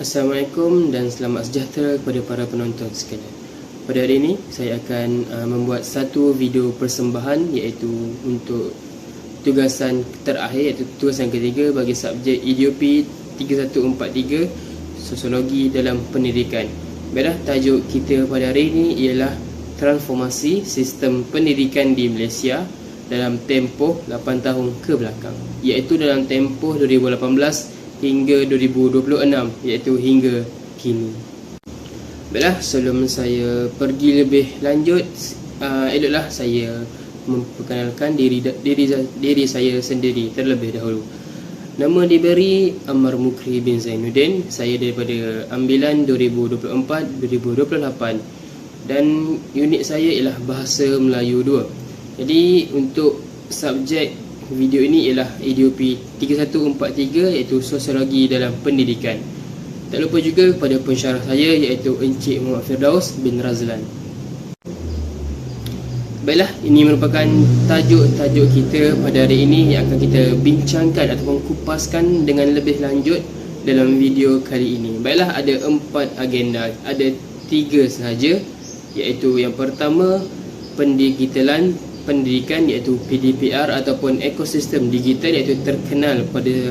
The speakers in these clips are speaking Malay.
Assalamualaikum dan selamat sejahtera kepada para penonton sekalian. Pada hari ini saya akan membuat satu video persembahan, iaitu untuk tugasan terakhir, iaitu tugasan ketiga bagi subjek IDOP 3143 Sosiologi dalam Pendidikan. Baiklah, tajuk kita pada hari ini ialah transformasi sistem pendidikan di Malaysia dalam tempoh 8 tahun ke belakang, iaitu dalam tempoh 2018 hingga 2026, iaitu hingga kini. Baiklah, sebelum saya pergi lebih lanjut, eloklah saya memperkenalkan diri saya sendiri terlebih dahulu. Nama diberi Ammar Mukri bin Zainuddin. Saya daripada ambilan 2024-2028 dan unit saya ialah Bahasa Melayu 2. Jadi untuk subjek video ini ialah IDOP 3143, iaitu Sosiologi dalam Pendidikan. Tak lupa juga kepada pensyarah saya, iaitu Encik Muhammad Firdaus bin Razlan. Baiklah, ini merupakan tajuk-tajuk kita pada hari ini yang akan kita bincangkan ataupun kupaskan dengan lebih lanjut dalam video kali ini. Baiklah, ada 4 agenda, ada 3 sahaja, iaitu yang pertama pendigitalan pendidikan, iaitu PDPR ataupun ekosistem digital, iaitu terkenal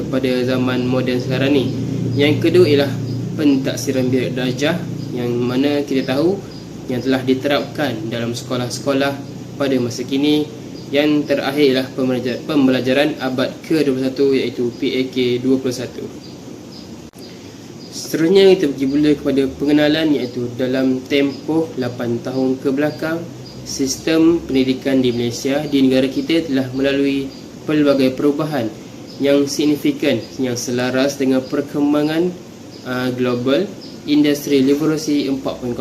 pada zaman moden sekarang ni. Yang kedua ialah pentaksiran bilik darjah, yang mana kita tahu yang telah diterapkan dalam sekolah-sekolah pada masa kini. Yang terakhir ialah pembelajaran abad ke-21, iaitu PAK 21. Seterusnya kita pergi mula kepada pengenalan, iaitu dalam tempoh 8 tahun ke belakang, sistem pendidikan di Malaysia, di negara kita telah melalui pelbagai perubahan yang signifikan yang selaras dengan perkembangan global, industri revolusi 4.0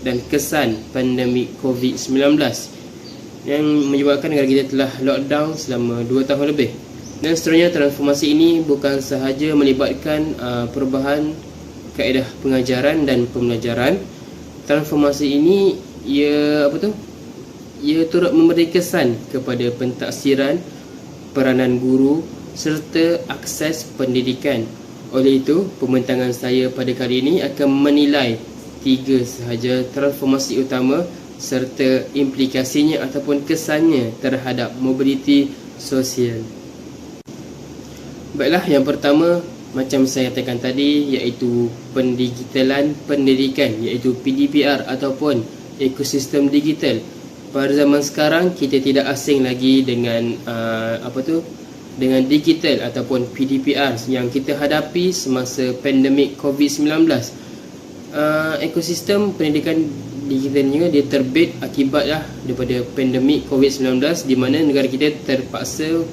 dan kesan pandemik COVID-19 yang menyebabkan negara kita telah lockdown selama 2 tahun lebih. Dan seterusnya, transformasi ini bukan sahaja melibatkan perubahan kaedah pengajaran dan pembelajaran. Transformasi ini ia turut memberi kesan kepada pentaksiran, peranan guru serta akses pendidikan. Oleh itu, pembentangan saya pada kali ini akan menilai 3 sahaja transformasi utama serta implikasinya ataupun kesannya terhadap mobiliti sosial. Baiklah, yang pertama, macam saya katakan tadi, iaitu pendigitalan pendidikan, iaitu PDPR ataupun ekosistem digital. Pada zaman sekarang kita tidak asing lagi dengan dengan digital ataupun PDPR yang kita hadapi semasa pandemik COVID-19. Ekosistem pendidikan digitalnya dia terbit akibatlah daripada pandemik COVID-19, di mana negara kita terpaksa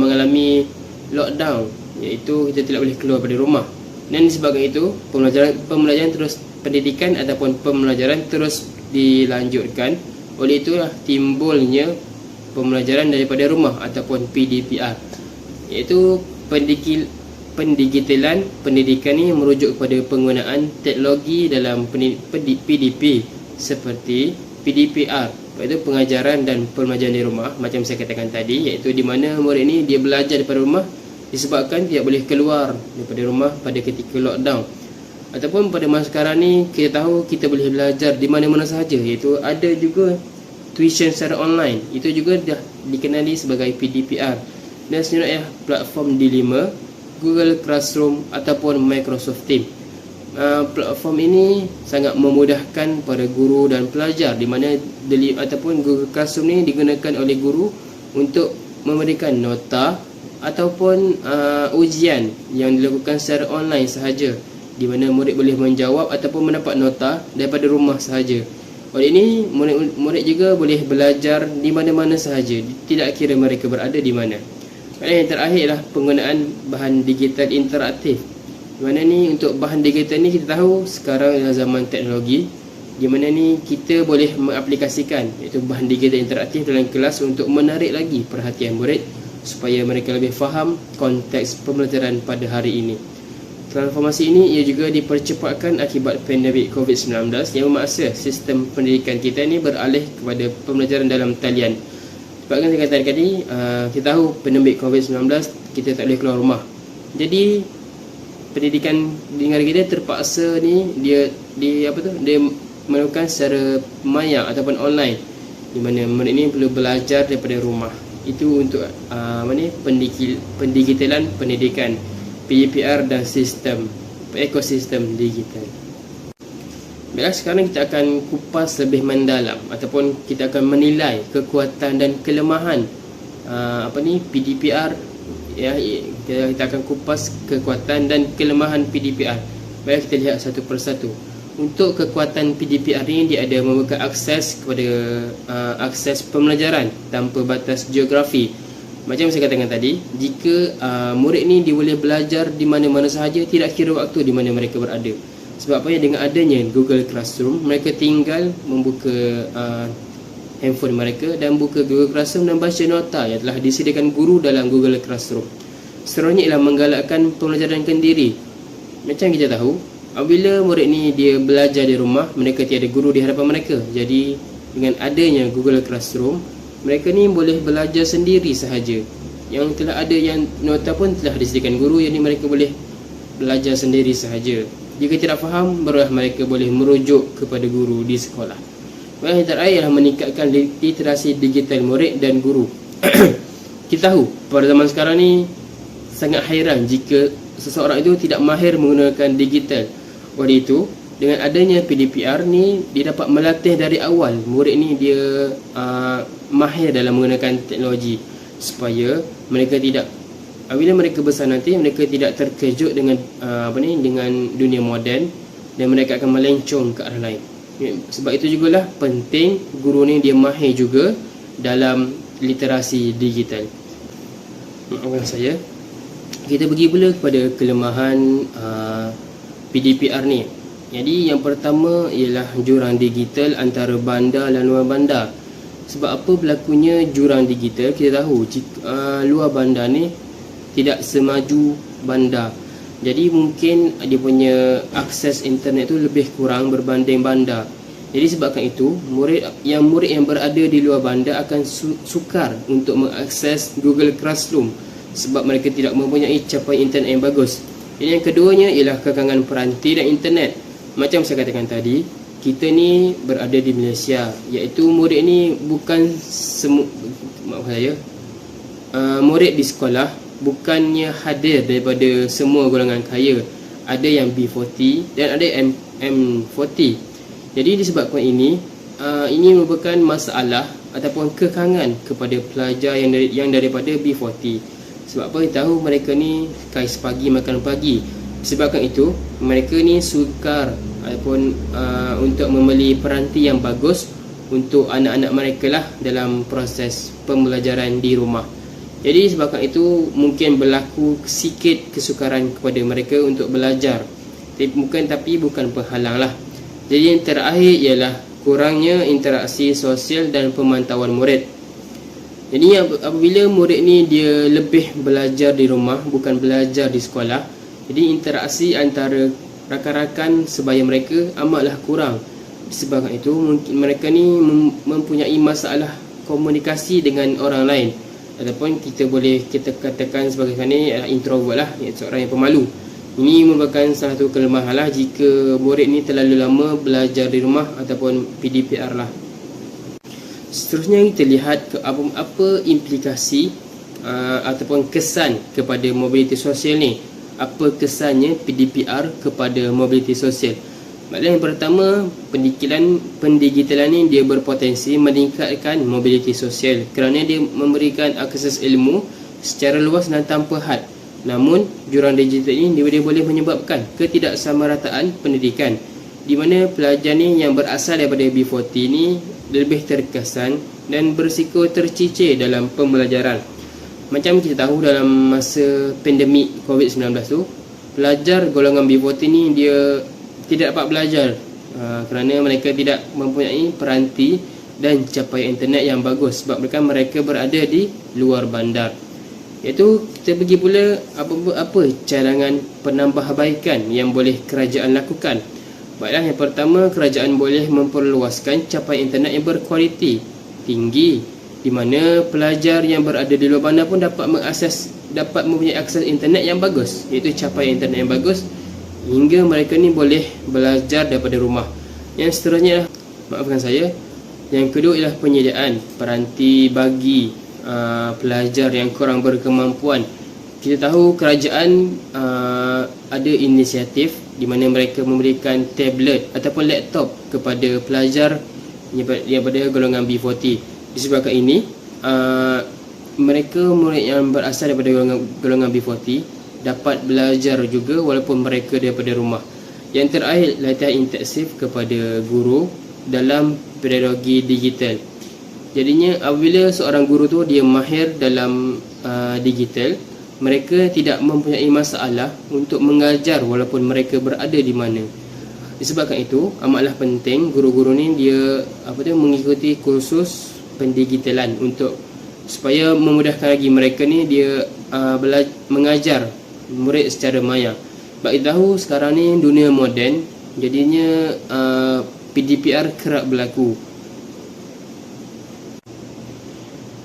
mengalami lockdown, iaitu kita tidak boleh keluar dari rumah. Dan disebabkan itu pembelajaran terus pendidikan ataupun pembelajaran terus dilanjutkan. Oleh itulah timbulnya pembelajaran daripada rumah ataupun PDPR, iaitu pendigitalan pendidikan ini merujuk kepada penggunaan teknologi dalam PDP seperti PDPR, iaitu pengajaran dan pembelajaran di rumah. Macam saya katakan tadi, iaitu di mana murid ini dia belajar daripada rumah disebabkan tidak boleh keluar daripada rumah pada ketika lockdown. Ataupun pada masa sekarang ni kita tahu kita boleh belajar di mana-mana sahaja, iaitu ada juga tuition secara online, itu juga dah dikenali sebagai PDPR. Dan sebenarnya platform D5, Google Classroom ataupun Microsoft Teams. Platform ini sangat memudahkan para guru dan pelajar, di mana ataupun Google Classroom ni digunakan oleh guru untuk memberikan nota ataupun ujian yang dilakukan secara online sahaja, di mana murid boleh menjawab ataupun mendapat nota daripada rumah sahaja. Oleh ini, murid juga boleh belajar di mana-mana sahaja, tidak kira mereka berada di mana. Yang terakhir adalah penggunaan bahan digital interaktif. Di mana ni, untuk bahan digital ni kita tahu sekarang adalah zaman teknologi, di mana ni kita boleh mengaplikasikan iaitu bahan digital interaktif dalam kelas untuk menarik lagi perhatian murid supaya mereka lebih faham konteks pembelajaran pada hari ini. Transformasi ini ia juga dipercepatkan akibat pandemik COVID-19 yang memaksa sistem pendidikan kita ini beralih kepada pembelajaran dalam talian. Sebab kan saya katakan tadi, kita tahu pandemik COVID-19 kita tak boleh keluar rumah. Jadi pendidikan di negara kita terpaksa ni dia melakukan secara maya ataupun online, di mana murid ni perlu belajar daripada rumah. Itu untuk pendigitalan pendidikan, PDPR dan ekosistem digital. Baiklah, sekarang kita akan kupas lebih mendalam ataupun kita akan menilai kekuatan dan kelemahan PDPR. Kita akan kupas kekuatan dan kelemahan PDPR. Baik, kita lihat satu persatu. Untuk kekuatan PDPR ni, dia ada membuka akses kepada akses pembelajaran tanpa batas geografi. Macam saya katakan tadi, jika murid ni dia boleh belajar di mana-mana sahaja, tidak kira waktu di mana mereka berada. Sebab apa? Dengan adanya Google Classroom, mereka tinggal membuka handphone mereka dan buka Google Classroom dan baca nota yang telah disediakan guru dalam Google Classroom. Seterusnya ialah menggalakkan pembelajaran kendiri. Macam kita tahu, apabila murid ni dia belajar di rumah, mereka tiada guru di hadapan mereka. Jadi dengan adanya Google Classroom, mereka ni boleh belajar sendiri sahaja. Yang telah ada yang nota pun telah disediakan guru, jadi mereka boleh belajar sendiri sahaja. Jika tidak faham, barulah mereka boleh merujuk kepada guru di sekolah. Yang terakhir ialah meningkatkan literasi digital murid dan guru. Kita tahu pada zaman sekarang ni sangat hairan jika seseorang itu tidak mahir menggunakan digital. Oleh itu, dengan adanya PDPR ni, dia dapat melatih dari awal murid ni dia mahir dalam menggunakan teknologi, supaya mereka tidak, apabila mereka besar nanti, mereka tidak terkejut dengan dengan dunia moden dan mereka akan melencong ke arah lain. Sebab itu jugalah penting guru ni dia mahir juga dalam literasi digital. Maafkan saya. Kita pergi pula kepada kelemahan PDPR ni. Jadi yang pertama ialah jurang digital antara bandar dan luar bandar. Sebab apa berlakunya jurang digital? Kita tahu luar bandar ni tidak semaju bandar. Jadi mungkin dia punya akses internet tu lebih kurang berbanding bandar. Jadi sebabkan itu, murid yang berada di luar bandar akan sukar untuk mengakses Google Classroom sebab mereka tidak mempunyai capaian internet yang bagus. Jadi yang keduanya ialah kekangan peranti dan internet. Macam saya katakan tadi, kita ni berada di Malaysia, iaitu murid ni bukan murid di sekolah bukannya hadir daripada semua golongan kaya. Ada yang B40 dan ada yang M40. Jadi disebabkan ini merupakan masalah ataupun kekangan kepada pelajar yang daripada B40. Sebab apa? Kita tahu mereka ni kais pagi makan pagi. Disebabkan itu, mereka ni sukar ataupun untuk membeli peranti yang bagus untuk anak-anak mereka lah dalam proses pembelajaran di rumah. Jadi sebabkan itu mungkin berlaku sikit kesukaran kepada mereka untuk belajar. Tapi bukan penghalang lah. Jadi yang terakhir ialah kurangnya interaksi sosial dan pemantauan murid. Jadi apabila murid ni dia lebih belajar di rumah bukan belajar di sekolah, jadi interaksi antara rakan-rakan sebaya mereka amatlah kurang. Disebabkan itu mungkin mereka ni mempunyai masalah komunikasi dengan orang lain. Ataupun kita katakan sebagai ni introvert lah, iaitu seorang yang pemalu. Ini merupakan salah satu kelemahan lah jika murid ni terlalu lama belajar di rumah ataupun PDPR lah. Seterusnya kita lihat apa implikasi ataupun kesan kepada mobiliti sosial ni. Apa kesannya PDPR kepada mobiliti sosial? Maksudnya yang pertama, pendigitalan ni dia berpotensi meningkatkan mobiliti sosial kerana dia memberikan akses ilmu secara luas dan tanpa had. Namun jurang digital ini dia boleh menyebabkan ketidaksamarataan pendidikan, di mana pelajar ni yang berasal daripada B40 ni lebih terkesan dan berisiko tercicir dalam pembelajaran. Macam kita tahu dalam masa pandemik COVID-19 tu, pelajar golongan B40 ni dia tidak dapat belajar kerana mereka tidak mempunyai peranti dan capaian internet yang bagus sebab mereka berada di luar bandar. Iaitu kita pergi pula apa cadangan penambahbaikan yang boleh kerajaan lakukan. Baiklah, yang pertama, kerajaan boleh memperluaskan capaian internet yang berkualiti tinggi, di mana pelajar yang berada di luar bandar pun dapat mengakses dapat mempunyai akses internet yang bagus, iaitu capaian internet yang bagus, hingga mereka ni boleh belajar daripada rumah. Yang seterusnya, maafkan saya, yang kedua ialah penyediaan peranti bagi pelajar yang kurang berkemampuan. Kita tahu kerajaan ada inisiatif di mana mereka memberikan tablet ataupun laptop kepada pelajar daripada golongan B40. Disebabkan ini, mereka murid yang berasal daripada golongan B40 dapat belajar juga walaupun mereka daripada rumah. Yang terakhir, latihan intensif kepada guru dalam pedagogi digital. Jadinya apabila seorang guru tu dia mahir dalam digital, mereka tidak mempunyai masalah untuk mengajar walaupun mereka berada di mana. Disebabkan itu, amatlah penting guru-guru ni dia mengikuti kursus pendigitalan supaya memudahkan lagi mereka ni dia mengajar murid secara maya. Sebab kita tahu sekarang ni dunia moden, jadinya PDPR kerap berlaku.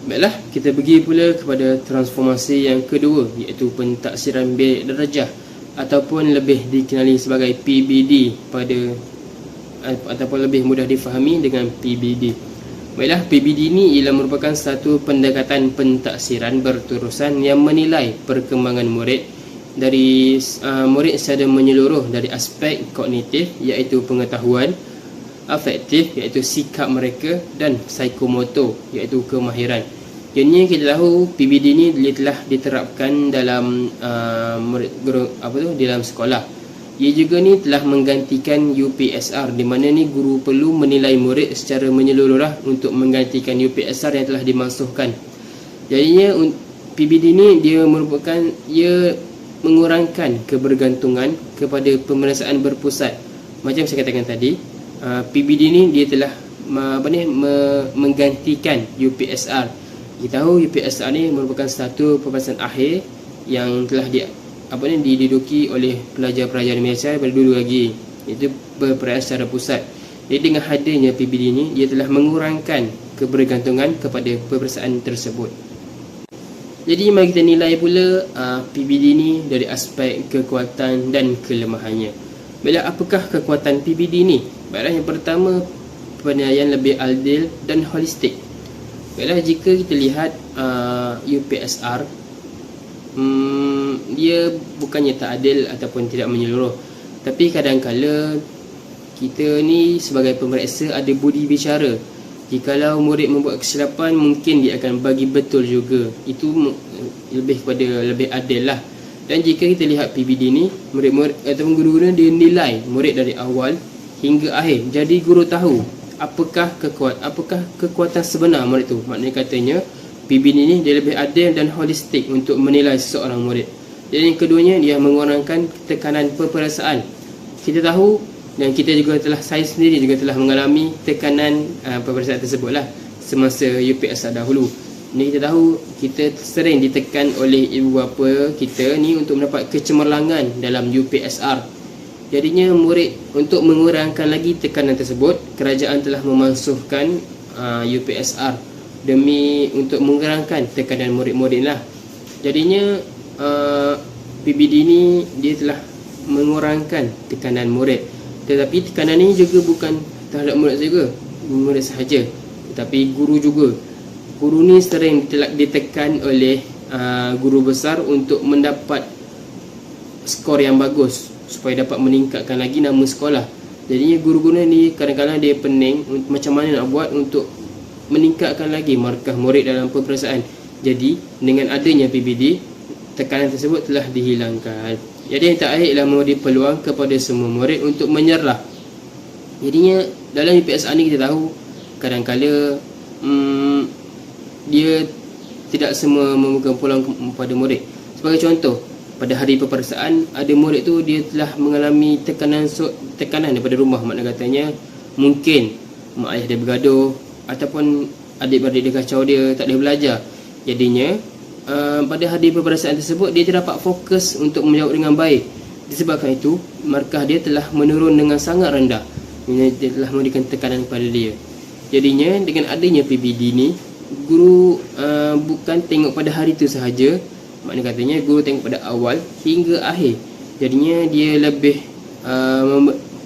Baiklah, kita pergi pula kepada transformasi yang kedua, iaitu pentaksiran bilik darjah ataupun lebih dikenali sebagai PBD ataupun lebih mudah difahami dengan PBD. Baiklah, PBD ini ialah merupakan satu pendekatan pentaksiran berterusan yang menilai perkembangan murid dari murid secara menyeluruh dari aspek kognitif, iaitu pengetahuan, afektif, iaitu sikap mereka, dan psikomotor, iaitu kemahiran. Jadinya kita tahu PBD ni dia telah diterapkan dalam dalam sekolah. Ia juga ni telah menggantikan UPSR, di mana ni guru perlu menilai murid secara menyeluruh untuk menggantikan UPSR yang telah dimasukkan. Jadinya PBD ni dia mengurangkan kebergantungan kepada pemeriksaan berpusat. Macam saya katakan tadi, PBD ni dia telah menggantikan UPSR. Kita tahu UPSR ni merupakan satu peperiksaan akhir yang telah diduduki oleh pelajar-pelajar Malaysia daripada dulu lagi, iaitu berperiksaan secara pusat. Jadi dengan hadirnya PBD ni, ia telah mengurangkan kebergantungan kepada peperiksaan tersebut. Jadi mari kita nilai pula PBD ni dari aspek kekuatan dan kelemahannya. Bila apakah kekuatan PBD ni? Baiklah, yang pertama, penilaian lebih adil dan holistik. Baiklah, jika kita lihat UPSR, dia bukannya tak adil ataupun tidak menyeluruh, tapi kadang-kala kita ni sebagai pemeriksa ada budi bicara. Jikalau murid membuat kesilapan, mungkin dia akan bagi betul juga. Itu lebih adil lah. Dan jika kita lihat PBD ni, murid-murid ataupun guru-guru dia nilai murid dari awal hingga akhir. Jadi guru tahu apakah kekuatan sebenar murid tu. Maknanya katanya PBD ni dia lebih adil dan holistik untuk menilai seseorang murid. Jadi yang keduanya, dia mengurangkan tekanan peperiksaan. Kita tahu, dan saya sendiri juga telah mengalami tekanan peperiksaan tersebut lah semasa UPSR dahulu. Ini kita tahu kita sering ditekan oleh ibu bapa kita ni untuk mendapat kecemerlangan dalam UPSR. Jadinya murid, untuk mengurangkan lagi tekanan tersebut, kerajaan telah memasukkan UPSR demi untuk mengurangkan tekanan murid-murid lah. Jadinya PBD ni dia telah mengurangkan tekanan murid. Tetapi tekanan ini juga bukan terhadap murid sahaja, tetapi guru juga. Guru ni sering ditekan oleh guru besar untuk mendapat skor yang bagus supaya dapat meningkatkan lagi nama sekolah. Jadinya guru-guru ni kadang-kadang dia pening macam mana nak buat untuk meningkatkan lagi markah murid dalam peperiksaan. Jadi dengan adanya PBD, tekanan tersebut telah dihilangkan. Jadi yang terakhir ialah memberi peluang kepada semua murid untuk menyerah. Jadinya dalam UPSR ni kita tahu kadang-kala dia tidak semua memberikan peluang kepada murid. Sebagai contoh, pada hari peperiksaan ada murid tu dia telah mengalami tekanan daripada rumah. Maknanya katanya mungkin mak ayah dia bergaduh ataupun adik-beradik dia kacau dia, tak boleh belajar. Jadinya pada hari peperiksaan tersebut dia tidak dapat fokus untuk menjawab dengan baik. Disebabkan itu, markah dia telah menurun dengan sangat rendah. Dia telah memberikan tekanan kepada dia. Jadinya dengan adanya PBD ni, guru bukan tengok pada hari itu sahaja, Maknanya katanya guru tengok pada awal hingga akhir. Jadinya dia lebih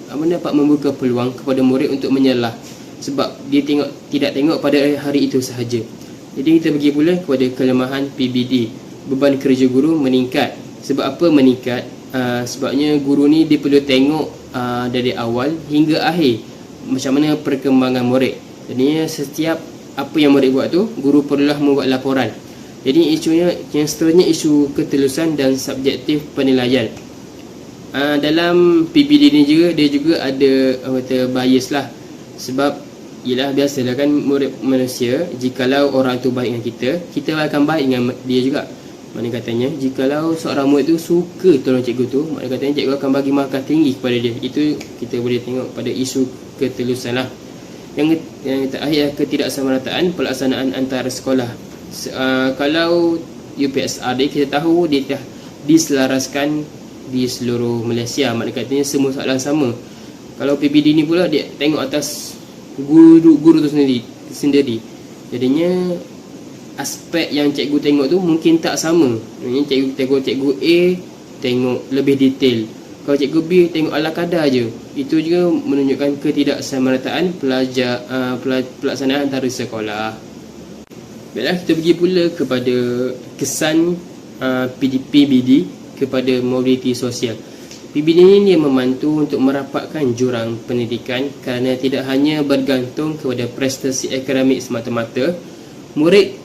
dapat membuka peluang kepada murid untuk menyalah, sebab dia tidak tengok pada hari itu sahaja. Jadi kita pergi pula kepada kelemahan PBD. Beban kerja guru meningkat. Sebab apa meningkat? Sebabnya guru ni dia perlu tengok dari awal hingga akhir macam mana perkembangan murid. Jadi setiap apa yang murid buat tu, guru perlulah membuat laporan. Jadi isunya yang seterusnya isu ketelusan dan subjektif penilaian. Dalam PBD ni juga dia juga ada bias lah. Sebab ialah biasalah kan murid manusia, jikalau orang tu baik dengan kita akan baik dengan dia juga. Maknanya katanya jikalau seorang murid tu suka tolong cikgu tu, maknanya katanya cikgu akan bagi markah tinggi kepada dia. Itu kita boleh tengok pada isu ketelusan lah. Yang terakhir, ketidaksamarataan pelaksanaan antara sekolah. Kalau UPSR dia, kita tahu dia dah diselaraskan di seluruh Malaysia, maknanya katanya semua soalan sama. Kalau PBD ni pula dia tengok atas guru tu sendiri. Jadinya aspek yang cikgu tengok tu mungkin tak sama. Maksudnya cikgu A tengok lebih detail, kalau cikgu B tengok ala kadar je. Itu juga menunjukkan ketidaksamarataan pelaksanaan antara sekolah. Baiklah, kita pergi pula kepada kesan PBD kepada mobiliti sosial. PBD ini dia membantu untuk merapatkan jurang pendidikan kerana tidak hanya bergantung kepada prestasi akademik semata-mata. Murid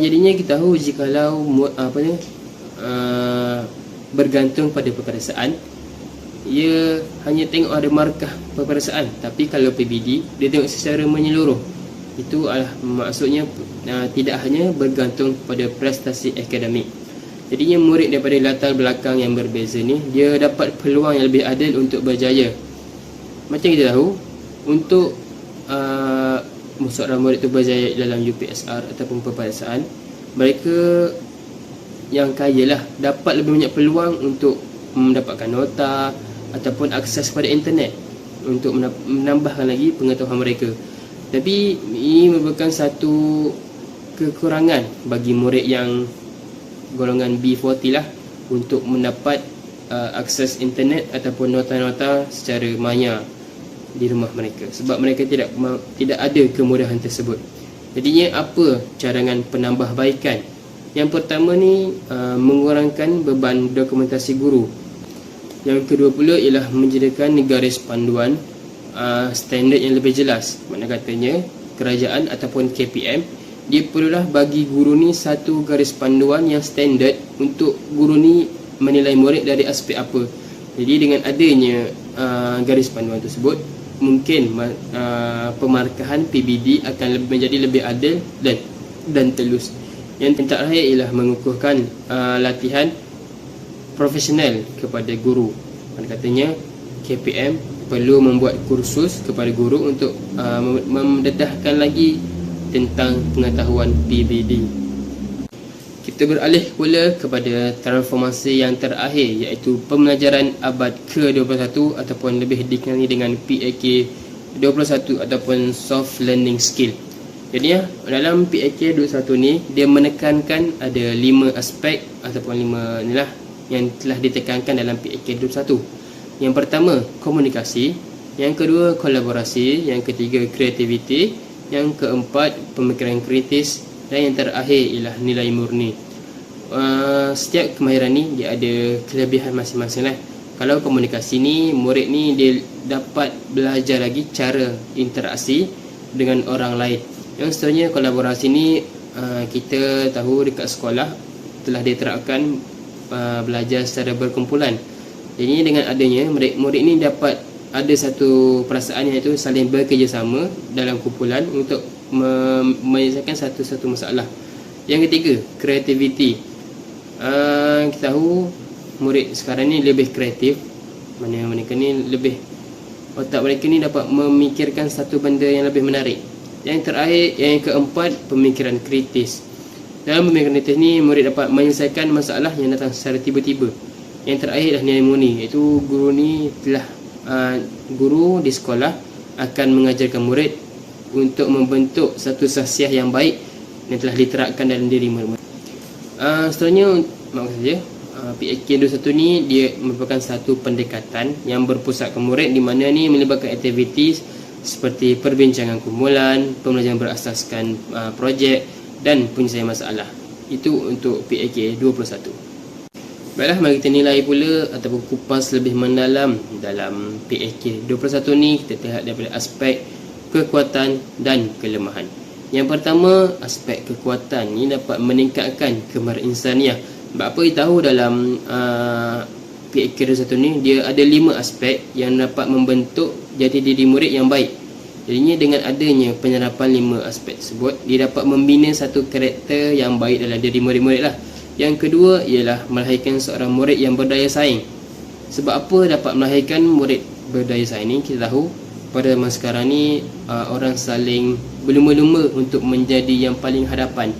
jadinya kita tahu jikalau bergantung pada peperiksaan, ia hanya tengok ada markah peperiksaan. Tapi kalau PBD dia tengok secara menyeluruh. Itu maksudnya tidak hanya bergantung pada prestasi akademik. Jadinya murid daripada latar belakang yang berbeza ni, dia dapat peluang yang lebih adil untuk berjaya. Macam kita tahu, untuk seorang murid tu berjaya dalam UPSR ataupun peperiksaan, mereka yang kaya lah dapat lebih banyak peluang untuk mendapatkan nota ataupun akses kepada internet untuk menambahkan lagi pengetahuan mereka. Tapi ini merupakan satu kekurangan bagi murid yang golongan B40 lah, untuk mendapat akses internet ataupun nota-nota secara maya di rumah mereka, sebab mereka tidak ada kemudahan tersebut. Jadinya apa cadangan penambahbaikan? Yang pertama ni mengurangkan beban dokumentasi guru. Yang kedua pula ialah menyediakan garis panduan standard yang lebih jelas. Maknanya katanya kerajaan ataupun KPM dia perlulah bagi guru ni satu garis panduan yang standard untuk guru ni menilai murid dari aspek apa. Jadi dengan adanya garis panduan tersebut, mungkin pemarkahan PBD akan menjadi lebih adil dan telus. Yang terakhir ialah mengukuhkan latihan profesional kepada guru. Katanya KPM perlu membuat kursus kepada guru untuk mendedahkan lagi tentang pengetahuan PBD. Kita beralih pula kepada transformasi yang terakhir, iaitu pembelajaran abad ke-21 ataupun lebih dikenali dengan PAK 21 ataupun Soft Learning Skill. Jadi dalam PAK 21 ni dia menekankan ada 5 aspek ataupun 5 inilah yang telah ditekankan dalam PAK 21. Yang pertama, komunikasi. Yang kedua, kolaborasi. Yang ketiga, kreativiti. Yang keempat, pemikiran kritis. Dan yang terakhir ialah nilai murni. Setiap kemahiran ni dia ada kelebihan masing-masing lah. Kalau komunikasi ni, murid ni dia dapat belajar lagi cara interaksi dengan orang lain. Yang seterusnya, kolaborasi ni kita tahu dekat sekolah telah diterapkan belajar secara berkumpulan. Jadi dengan adanya murid ni dapat ada satu perasaan, iaitu saling bekerjasama dalam kumpulan untuk menyelesaikan satu masalah. Yang ketiga, kreativiti. Kita tahu murid sekarang ni lebih kreatif. Mana mereka ni lebih, otak mereka ni dapat memikirkan satu benda yang lebih menarik. Yang terakhir, yang keempat, pemikiran kritis. Dalam pemikiran kritis ni, murid dapat menyelesaikan masalah yang datang secara tiba-tiba. Yang terakhir adalah nilai murni, iaitu guru di sekolah akan mengajarkan murid untuk membentuk satu sahsiah yang baik yang telah diterapkan dalam diri murid. Seterusnya, maaf saja, PAK 21 ni dia merupakan satu pendekatan yang berpusat ke murid, di mana ni melibatkan aktiviti seperti perbincangan kumpulan, pembelajaran berasaskan projek dan penyelesaian masalah. Itu untuk PAK 21. Baiklah, mari kita nilai pula ataupun kupas lebih mendalam dalam PAK 21 ni. Kita lihat daripada aspek kekuatan dan kelemahan. Yang pertama, aspek kekuatan ni dapat meningkatkan kemarahan insaniah. Sebab apa kita tahu dalam PAK 21 ni dia ada 5 aspek yang dapat membentuk jati diri murid yang baik. Jadinya dengan adanya penyerapan 5 aspek tersebut, dia dapat membina satu karakter yang baik dalam diri murid-murid lah. Yang kedua ialah melahirkan seorang murid yang berdaya saing. Sebab apa dapat melahirkan murid berdaya saing ni? Kita tahu pada masa sekarang ni orang saling berlumba-lumba untuk menjadi yang paling hadapan.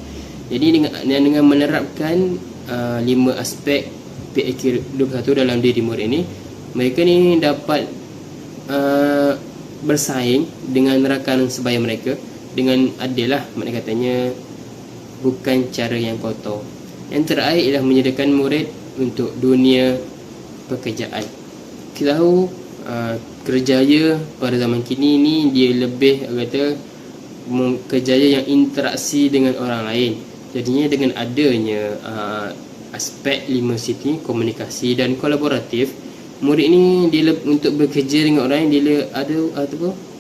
Jadi dengan menerapkan 5 aspek PAK 21 dalam diri murid ni, mereka ni dapat bersaing dengan rakan sebaya mereka dengan adil lah, maknanya katanya bukan cara yang kotor. Yang terakhir ialah menyediakan murid untuk dunia pekerjaan. Kita tahu kerjaya pada zaman kini ni dia lebih kata kerjaya yang interaksi dengan orang lain. Jadinya dengan adanya aspek 5C ni, komunikasi dan kolaboratif, murid ni dia untuk bekerja dengan orang lain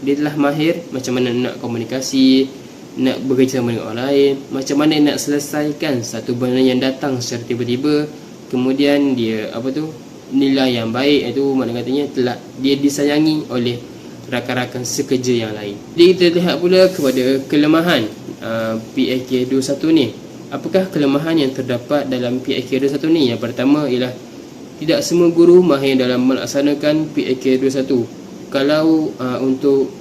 dia telah mahir macam mana nak komunikasi, nak bekerja sama dengan orang lain, macam mana nak selesaikan satu benda yang datang secara tiba-tiba, kemudian dia nilai yang baik, itu makna katanya telah dia disayangi oleh rakan-rakan sekerja yang lain. Jadi kita lihat pula kepada kelemahan PAK 21 ni. Apakah kelemahan yang terdapat dalam PAK 21 ni? Yang pertama ialah tidak semua guru mahir dalam melaksanakan PAK 21. Kalau untuk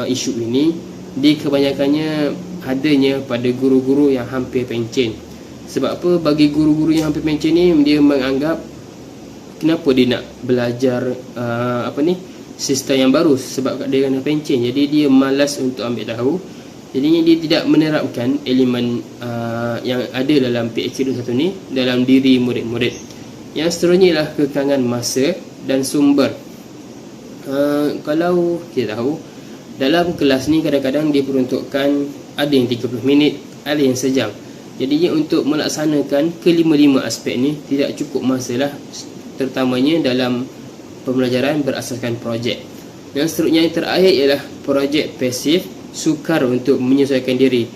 isu ini, dia kebanyakannya adanya pada guru-guru yang hampir pencen. Sebab apa? Bagi guru-guru yang hampir pencen ni, dia menganggap kenapa dia nak belajar sistem yang baru, sebab dia kena pencen. Jadi dia malas untuk ambil tahu. Jadinya dia tidak menerapkan elemen yang ada dalam PAK 21 ni dalam diri murid-murid. Yang seterusnya ialah kekangan masa dan sumber. Kalau kita tahu dalam kelas ni kadang-kadang dia peruntukkan ada yang 30 minit, ada yang sejam. Jadinya untuk melaksanakan kelima-lima aspek ni tidak cukup masa lah, terutamanya dalam pembelajaran berasaskan projek. Yang seterusnya yang terakhir ialah projek pasif, sukar untuk menyesuaikan diri.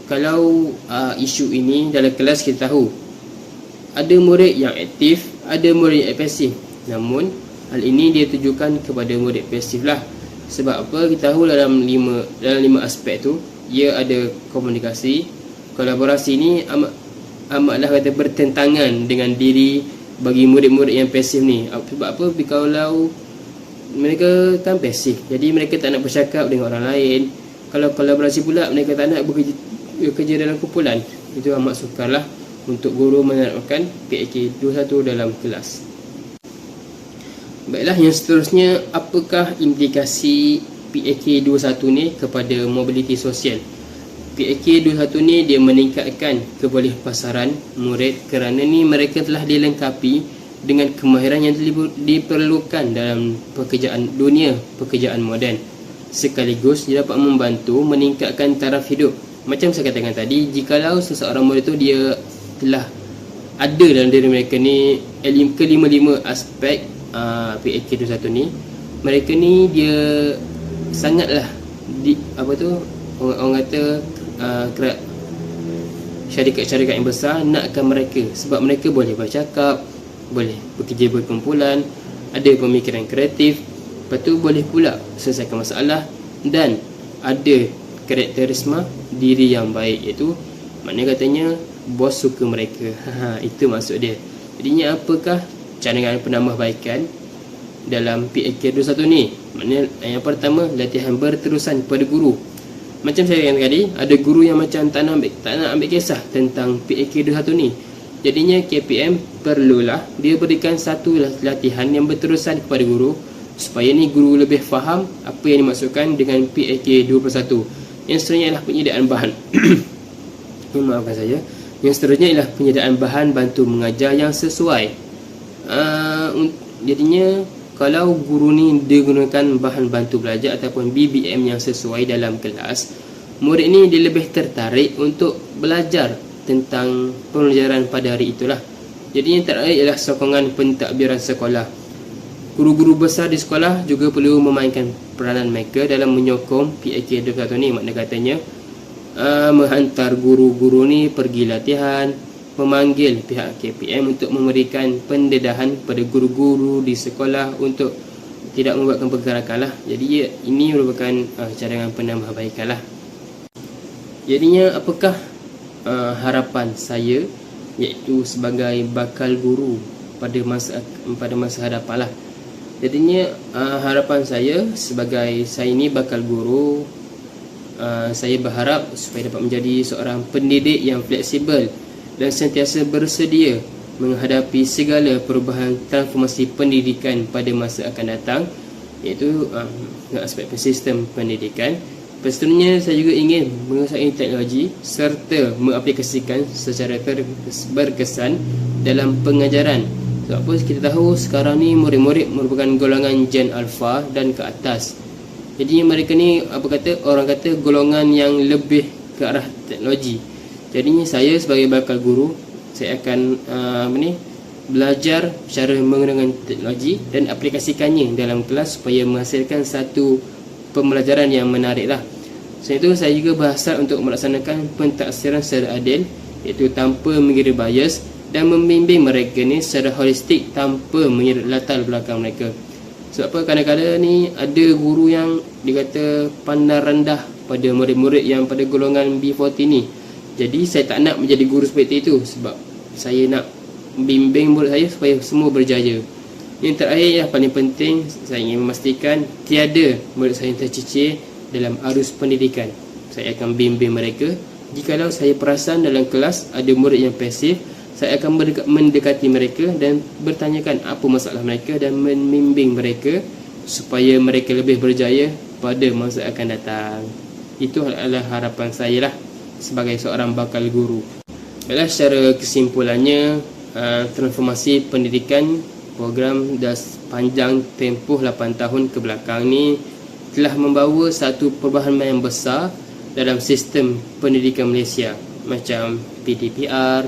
Kalau isu ini dalam kelas kita tahu ada murid yang aktif, ada murid yang pasif. Namun hal ini dia tujukan kepada murid pasif lah. Sebab apa? Kita tahu dalam 5 aspek tu ia ada komunikasi, kolaborasi ni amatlah kata bertentangan dengan diri bagi murid-murid yang pasif ni. Sebab apa? Kalau mereka kan pasif, jadi mereka tak nak bercakap dengan orang lain. Kalau kolaborasi pula, mereka tak nak bekerja dalam kumpulan. Itu amat sukarlah untuk guru menerapkan PAK 21 dalam kelas. Baiklah, yang seterusnya, apakah implikasi PAK 21 ni kepada mobiliti sosial? PAK 21 ni dia meningkatkan kebolehpasaran murid kerana ni mereka telah dilengkapi dengan kemahiran yang diperlukan dalam dunia pekerjaan moden. Sekaligus dia dapat membantu meningkatkan taraf hidup. Macam saya katakan tadi, jikalau seseorang murid tu dia telah ada dalam diri mereka ni kelima-lima aspek PAK 21 ni, mereka ni dia sangatlah orang kata syarikat-syarikat yang besar nakkan mereka, sebab mereka boleh bercakap, boleh bekerja berkumpulan, ada pemikiran kreatif, lepas tu boleh pula selesaikan masalah dan ada karakterisma diri yang baik, iaitu maknanya katanya bos suka mereka. Itu maksud dia. Jadinya apakah cadangan penambahbaikan dalam PAK 21 ni? Maknanya yang pertama, latihan berterusan kepada guru. Macam saya katakan tadi, ada guru yang macam tak nak ambil kisah tentang PAK 21 ni. Jadinya KPM perlulah dia berikan satu latihan yang berterusan kepada guru, supaya ni guru lebih faham apa yang dimaksudkan dengan PAK 21. Yang seterusnya adalah penyediaan bahan. Maafkan saya. Yang seterusnya ialah penyediaan bahan bantu mengajar yang sesuai. Jadinya kalau guru ni dia gunakan bahan bantu belajar ataupun BBM yang sesuai dalam kelas, murid ni dia lebih tertarik untuk belajar tentang pembelajaran pada hari itulah. Jadinya terakhir ialah sokongan pentadbiran sekolah. Guru-guru besar di sekolah juga perlu memainkan peranan mereka dalam menyokong PAK 21 ni. Makna katanya menghantar guru-guru ni pergi latihan, memanggil pihak KPM untuk memberikan pendedahan pada guru-guru di sekolah untuk tidak membuatkan pergerakan lah. Jadi ini merupakan cadangan penambahbaikan lah. Jadinya apakah harapan saya iaitu sebagai bakal guru pada masa hadapan lah. Jadinya harapan saya sebagai saya ni bakal guru, saya berharap supaya dapat menjadi seorang pendidik yang fleksibel dan sentiasa bersedia menghadapi segala perubahan transformasi pendidikan pada masa akan datang, iaitu aspek sistem pendidikan. Seterusnya saya juga ingin menguasai teknologi serta mengaplikasikan secara berkesan dalam pengajaran. Sebab apa kita tahu sekarang ni murid-murid merupakan golongan Gen Alpha dan ke atas. Jadi mereka ni orang kata golongan yang lebih ke arah teknologi. Jadinya saya sebagai bakal guru, saya akan belajar cara menggunakan teknologi dan aplikasikannya dalam kelas supaya menghasilkan satu pembelajaran yang menarik lah. Selain itu saya juga berhasrat untuk melaksanakan pentaksiran secara adil, iaitu tanpa mengira bias, dan membimbing mereka ni secara holistik tanpa mengira latar belakang mereka. Sebab apa kadang-kadang ni ada guru yang dikata pandang rendah pada murid-murid yang pada golongan B40 ni. Jadi saya tak nak menjadi guru seperti itu, sebab saya nak bimbing murid saya supaya semua berjaya. Yang terakhir yang paling penting, saya ingin memastikan tiada murid saya yang tercicir dalam arus pendidikan. Saya akan bimbing mereka. Jikalau saya perasan dalam kelas ada murid yang pasif, saya akan mendekati mereka dan bertanyakan apa masalah mereka dan membimbing mereka supaya mereka lebih berjaya pada masa akan datang. Itu adalah harapan saya lah sebagai seorang bakal guru. Adalah secara kesimpulannya, transformasi pendidikan program dah panjang tempoh 8 tahun ke belakang ni telah membawa satu perubahan yang besar dalam sistem pendidikan Malaysia, macam PDPR,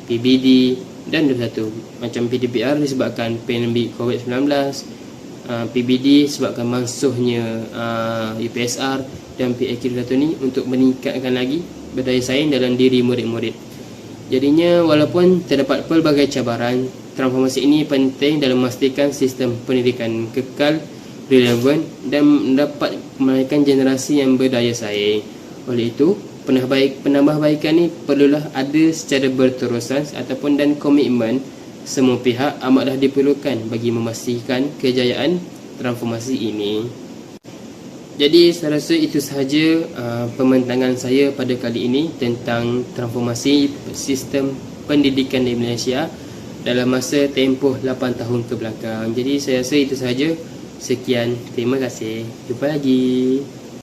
PBD dan 21. Macam PDPR disebabkan pandemik COVID-19, PBD disebabkan mansuhnya UPSR, dan PAK 21 ni untuk meningkatkan lagi berdaya saing dalam diri murid-murid. Jadinya walaupun terdapat pelbagai cabaran, transformasi ini penting dalam memastikan sistem pendidikan kekal relevan dan dapat melahirkan generasi yang berdaya saing. Oleh itu, penambahbaikan ini perlulah ada secara berterusan ataupun dan komitmen semua pihak amatlah diperlukan bagi memastikan kejayaan transformasi ini. Jadi saya rasa itu sahaja pembentangan saya pada kali ini tentang transformasi sistem pendidikan di Malaysia dalam masa tempoh 8 tahun ke belakang. Jadi saya rasa itu sahaja. Sekian, terima kasih. Jumpa lagi.